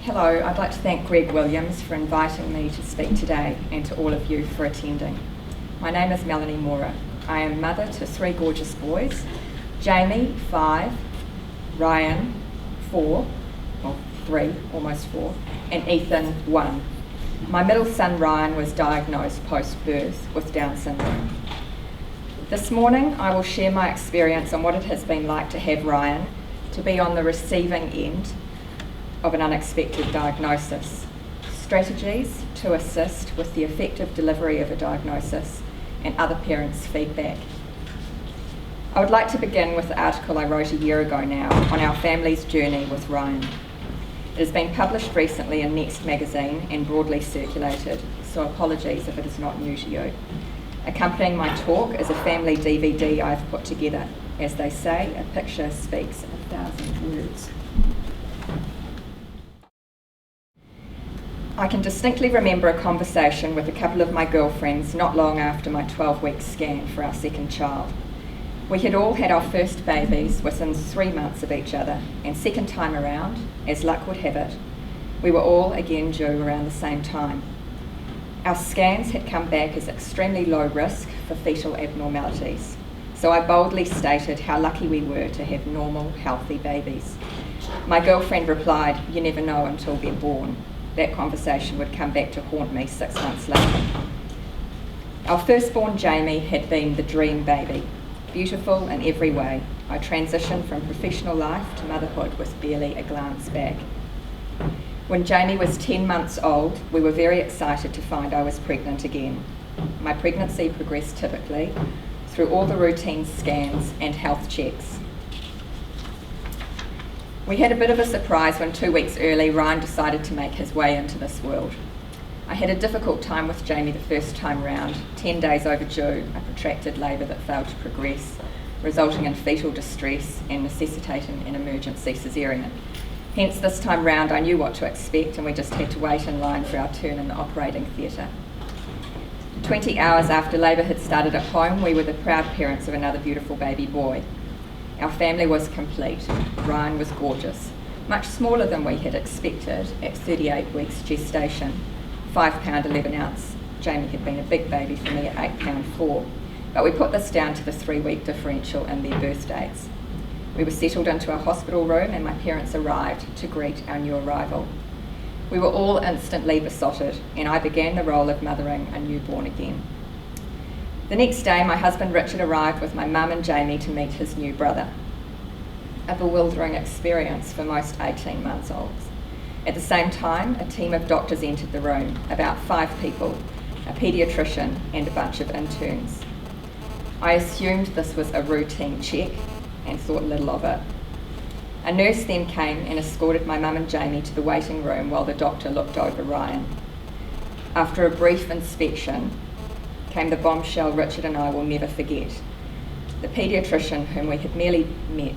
Hello, I'd like to thank Greg Williams for inviting me to speak today and to all of you for attending. My name is Melanie Mora. I am mother to three gorgeous boys, Jamie, 5, Ryan, 4, well 3, almost 4, and Ethan, 1. My middle son Ryan was diagnosed post-birth with Down syndrome. This morning I will share my experience on what it has been like to have Ryan, to be on the receiving end of an unexpected diagnosis, strategies to assist with the effective delivery of a diagnosis, and other parents' feedback. I would like to begin with the article I wrote a year ago now on our family's journey with Ryan. It has been published recently in Next magazine and broadly circulated, so apologies if it is not new to you. Accompanying my talk is a family DVD I've put together. As they say, a picture speaks 1,000 words. I can distinctly remember a conversation with a couple of my girlfriends not long after my 12-week scan for our second child. We had all had our first babies within 3 months of each other, and second time around, as luck would have it, we were all again due around the same time. Our scans had come back as extremely low risk for fetal abnormalities, so I boldly stated how lucky we were to have normal, healthy babies. My girlfriend replied, "You never know until they're born." That conversation would come back to haunt me 6 months later. Our firstborn Jamie had been the dream baby, beautiful in every way. I transitioned from professional life to motherhood with barely a glance back. When Jamie was 10 months old, we were very excited to find I was pregnant again. My pregnancy progressed typically through all the routine scans and health checks. We had a bit of a surprise when 2 weeks early Ryan decided to make his way into this world. I had a difficult time with Jamie the first time round, 10 days overdue, a protracted labour that failed to progress, resulting in fetal distress and necessitating an emergency caesarean. Hence this time round I knew what to expect and we just had to wait in line for our turn in the operating theatre. 20 hours after labour had started at home, we were the proud parents of another beautiful baby boy. Our family was complete. Ryan was gorgeous, much smaller than we had expected at 38 weeks gestation, 5 pound 11 ounce. Jamie had been a big baby for me at 8 pound 4, but we put this down to the 3-week differential in their birth dates. We were settled into a hospital room and my parents arrived to greet our new arrival. We were all instantly besotted and I began the role of mothering a newborn again. The next day, my husband Richard arrived with my mum and Jamie to meet his new brother. A bewildering experience for most 18-month-olds. At the same time, a team of doctors entered the room, about 5 people, a paediatrician and a bunch of interns. I assumed this was a routine check and thought little of it. A nurse then came and escorted my mum and Jamie to the waiting room while the doctor looked over Ryan. After a brief inspection, came the bombshell Richard and I will never forget. The paediatrician, whom we had merely met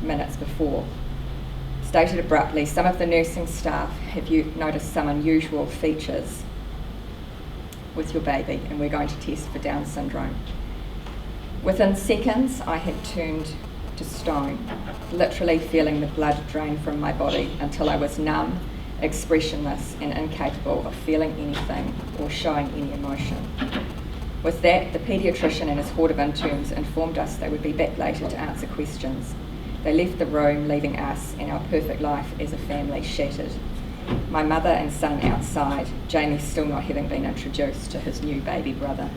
minutes before, stated abruptly, "Some of the nursing staff have noticed some unusual features with your baby and we're going to test for Down syndrome." Within seconds I had turned to stone, literally feeling the blood drain from my body until I was numb, expressionless and incapable of feeling anything or showing any emotion. With that, the paediatrician and his horde of interns informed us they would be back later to answer questions. They left the room, leaving us and our perfect life as a family shattered. My mother and son outside, Jamie still not having been introduced to his new baby brother.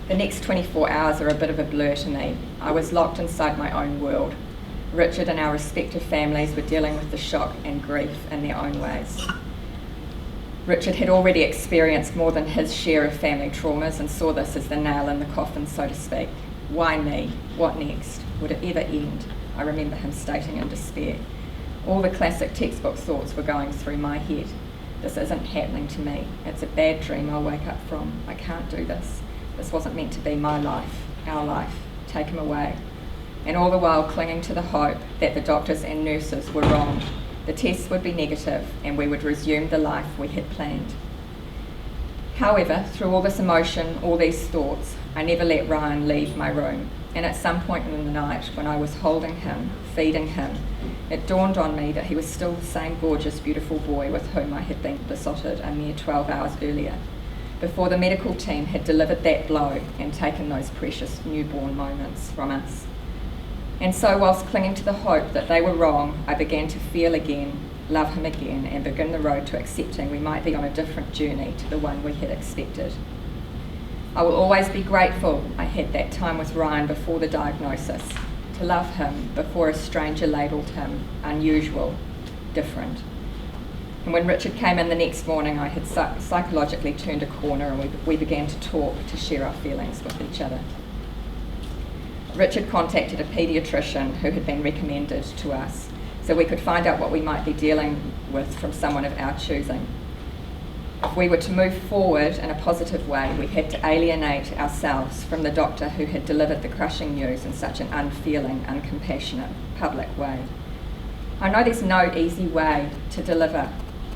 The next 24 hours are a bit of a blur to me. I was locked inside my own world. Richard and our respective families were dealing with the shock and grief in their own ways. Richard had already experienced more than his share of family traumas and saw this as the nail in the coffin, so to speak. Why me? What next? Would it ever end? I remember him stating in despair. All the classic textbook thoughts were going through my head. This isn't happening to me. It's a bad dream I'll wake up from. I can't do this. This wasn't meant to be my life, our life. Take him away. And all the while clinging to the hope that the doctors and nurses were wrong. The tests would be negative and we would resume the life we had planned. However, through all this emotion, all these thoughts, I never let Ryan leave my room, and at some point in the night, when I was holding him, feeding him, it dawned on me that he was still the same gorgeous, beautiful boy with whom I had been besotted a mere 12 hours earlier, before the medical team had delivered that blow and taken those precious newborn moments from us. And so, whilst clinging to the hope that they were wrong, I began to feel again, love him again, and begin the road to accepting we might be on a different journey to the one we had expected. I will always be grateful I had that time with Ryan before the diagnosis, to love him before a stranger labelled him unusual, different. And when Richard came in the next morning, I had psychologically turned a corner, and we began to talk, to share our feelings with each other. Richard contacted a paediatrician who had been recommended to us, so we could find out what we might be dealing with from someone of our choosing. If we were to move forward in a positive way, we had to alienate ourselves from the doctor who had delivered the crushing news in such an unfeeling, uncompassionate, public way. I know there's no easy way to deliver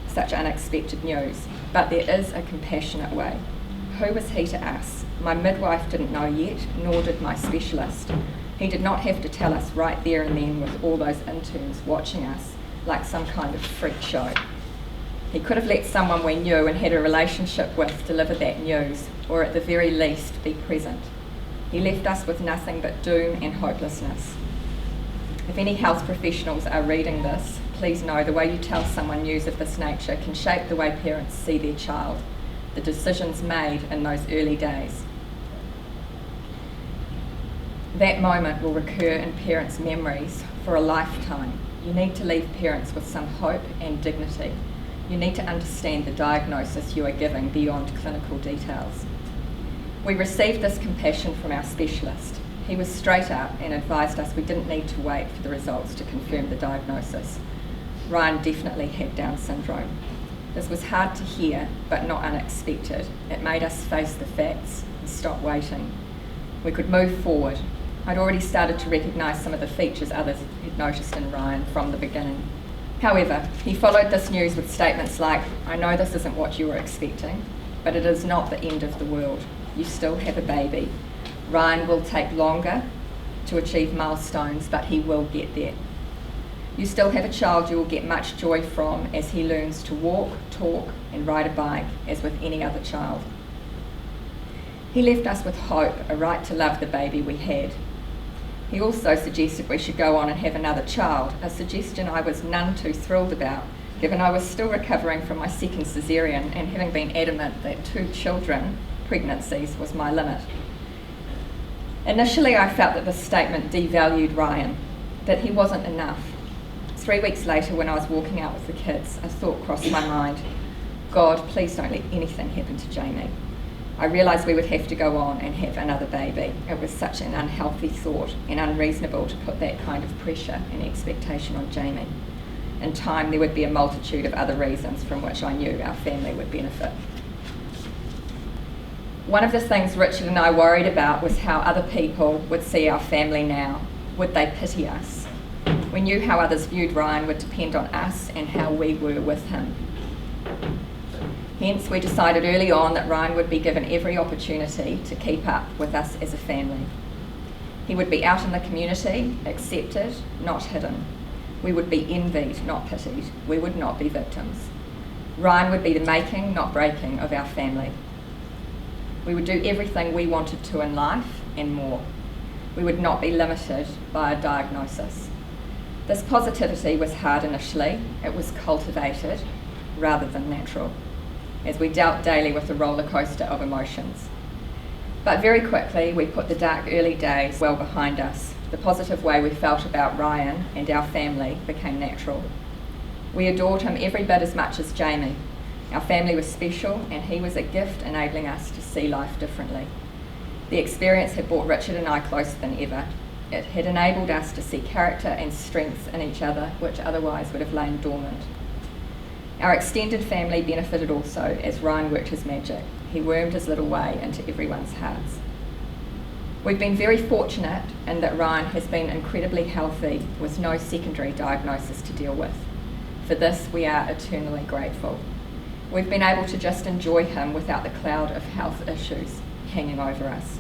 such unexpected news, but there is a compassionate way. Who was he to us? My midwife didn't know yet, nor did my specialist. He did not have to tell us right there and then with all those interns watching us like some kind of freak show. He could have let someone we knew and had a relationship with deliver that news, or at the very least be present. He left us with nothing but doom and hopelessness. If any health professionals are reading this, please know the way you tell someone news of this nature can shape the way parents see their child, the decisions made in those early days. That moment will recur in parents' memories for a lifetime. You need to leave parents with some hope and dignity. You need to understand the diagnosis you are giving beyond clinical details. We received this compassion from our specialist. He was straight up and advised us we didn't need to wait for the results to confirm the diagnosis. Ryan definitely had Down syndrome. This was hard to hear, but not unexpected. It made us face the facts and stop waiting. We could move forward. I'd already started to recognise some of the features others had noticed in Ryan from the beginning. However, he followed this news with statements like, "I know this isn't what you were expecting, but it is not the end of the world. You still have a baby. Ryan will take longer to achieve milestones, but he will get there. You still have a child you will get much joy from as he learns to walk, talk, and ride a bike as with any other child." He left us with hope, a right to love the baby we had. He also suggested we should go on and have another child, a suggestion I was none too thrilled about, given I was still recovering from my second caesarean and having been adamant that 2 children pregnancies was my limit. Initially, I felt that this statement devalued Ryan, that he wasn't enough. 3 weeks later, when I was walking out with the kids, a thought crossed my mind: God, please don't let anything happen to Jamie. I realised we would have to go on and have another baby. It was such an unhealthy thought and unreasonable to put that kind of pressure and expectation on Jamie. In time, there would be a multitude of other reasons from which I knew our family would benefit. One of the things Richard and I worried about was how other people would see our family now. Would they pity us? We knew how others viewed Ryan would depend on us and how we were with him. Hence, we decided early on that Ryan would be given every opportunity to keep up with us as a family. He would be out in the community, accepted, not hidden. We would be envied, not pitied. We would not be victims. Ryan would be the making, not breaking, of our family. We would do everything we wanted to in life and more. We would not be limited by a diagnosis. This positivity was hard initially. It was cultivated rather than natural, as we dealt daily with the roller coaster of emotions. But very quickly, we put the dark early days well behind us. The positive way we felt about Ryan and our family became natural. We adored him every bit as much as Jamie. Our family was special, and he was a gift enabling us to see life differently. The experience had brought Richard and I closer than ever. It had enabled us to see character and strengths in each other, which otherwise would have lain dormant. Our extended family benefited also as Ryan worked his magic. He wormed his little way into everyone's hearts. We've been very fortunate in that Ryan has been incredibly healthy with no secondary diagnosis to deal with. For this, we are eternally grateful. We've been able to just enjoy him without the cloud of health issues hanging over us.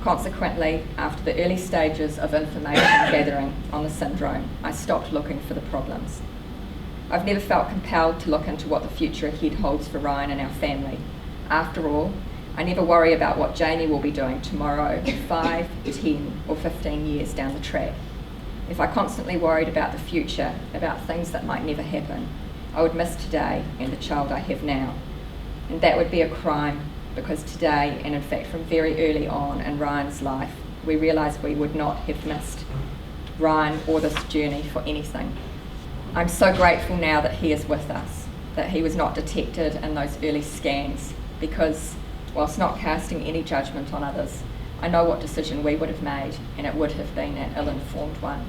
Consequently, after the early stages of information gathering on the syndrome, I stopped looking for the problems. I've never felt compelled to look into what the future ahead holds for Ryan and our family. After all, I never worry about what Jamie will be doing tomorrow, 5, 10 or 15 years down the track. If I constantly worried about the future, about things that might never happen, I would miss today and the child I have now. And that would be a crime, because today, and in fact from very early on in Ryan's life, we realised we would not have missed Ryan or this journey for anything. I'm so grateful now that he is with us, that he was not detected in those early scans, because whilst not casting any judgment on others, I know what decision we would have made, and it would have been an ill-informed one.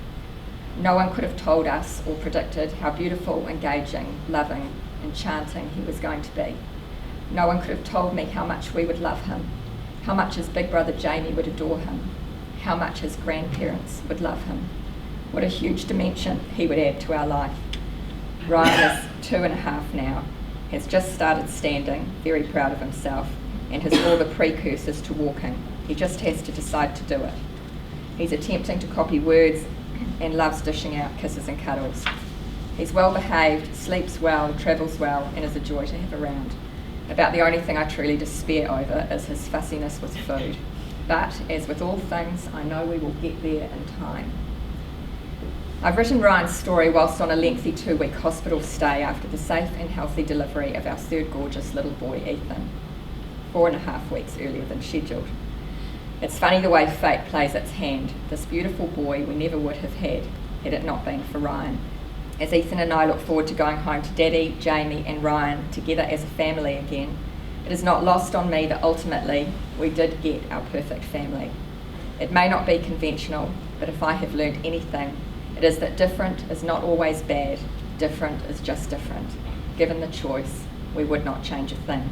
No one could have told us or predicted how beautiful, engaging, loving, enchanting he was going to be. No one could have told me how much we would love him, how much his big brother Jamie would adore him, how much his grandparents would love him. What a huge dimension he would add to our life. Ryan is 2.5 now, has just started standing, very proud of himself, and has all the precursors to walking. He just has to decide to do it. He's attempting to copy words and loves dishing out kisses and cuddles. He's well behaved, sleeps well, travels well, and is a joy to have around. About the only thing I truly despair over is his fussiness with food. But, as with all things, I know we will get there in time. I've written Ryan's story whilst on a lengthy 2-week hospital stay after the safe and healthy delivery of our third gorgeous little boy, Ethan, 4.5 weeks earlier than scheduled. It's funny the way fate plays its hand. This beautiful boy we never would have had it not been for Ryan. As Ethan and I look forward to going home to Daddy, Jamie and Ryan together as a family again, it is not lost on me that ultimately we did get our perfect family. It may not be conventional, but if I have learned anything, it is that different is not always bad. Different is just different. Given the choice, we would not change a thing.